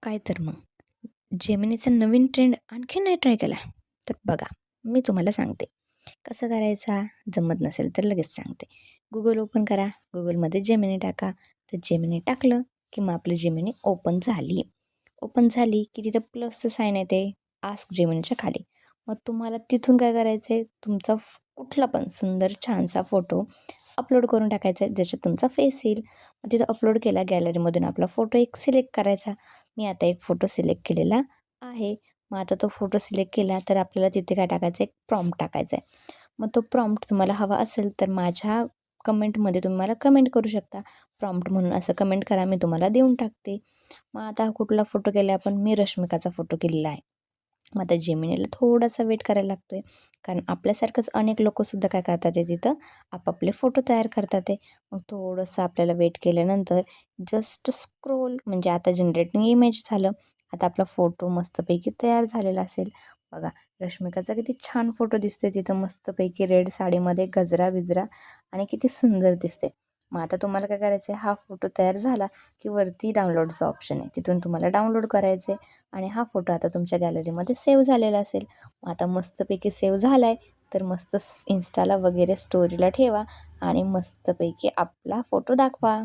काय तर मग जेमिनीचा नवीन ट्रेंड आणखीन नाही ट्राय केला तर बघा, मी तुम्हाला सांगते कसं करायचा. जमत नसेल तर लगेच सांगते. गुगल ओपन करा, गुगलमध्ये जेमिनी टाका. तर जेमिनी टाकलं की मग आपली जेमिनी ओपन झाली की तिथं प्लसचं साईन येते आस्क जेमिनीच्या खाली. मग तुम्हाला तिथून काय करायचं आहे, तुमचा कुठला पण सुंदर छानसा फोटो अपलोड करून टाकायचा आहे ज्याच्यात तुमचा फेस येईल. मग तिथं अपलोड केला, गॅलरीमधून आपला फोटो एक सिलेक्ट करायचा. मी आता एक फोटो सिलेक्ट केलेला आहे. मग आता तो फोटो सिलेक्ट केला तर आपल्याला तिथे काय टाकायचं आहे, एक प्रॉम्प्ट टाकायचा आहे. मग तो प्रॉम्प्ट तुम्हाला हवा असेल तर माझ्या कमेंटमध्ये तुम्ही मला कमेंट करू शकता. प्रॉम्प्ट म्हणून असं कमेंट करा, मी तुम्हाला देऊन टाकते. मग आता कुठला फोटो केला आपण, मी रश्मिकाचा फोटो केलेला आहे. मग आता जेमिनीला थोडासा वेट करायला लागतो आहे, कारण आपल्यासारखंच अनेक लोकंसुद्धा काय करतात आहे तिथं आपापले फोटो तयार करतात आहे. मग थोडंसं आपल्याला वेट केल्यानंतर जस्ट स्क्रोल म्हणजे आता जनरेटिंग इमेज झालं. आता आपला फोटो मस्तपैकी तयार झालेला असेल. बघा, रश्मिकाचा किती छान फोटो दिसतोय तिथं मस्तपैकी रेड साडीमध्ये गजरा-बिजरा आणि किती सुंदर दिसते. मग आता तुम्हाला काय करायचं आहे, हा फोटो तयार झाला की वरती डाउनलोडचं ऑप्शन आहे. तिथून तुम्हाला डाउनलोड करायचं आहे आणि हा फोटो आता तुमच्या गॅलरीमध्ये सेव्ह झालेला असेल. मग आता मस्तपैकी सेव्ह झाला आहे तर मस्त इन्स्टाला वगैरे स्टोरीला ठेवा आणि मस्तपैकी आपला फोटो दाखवा.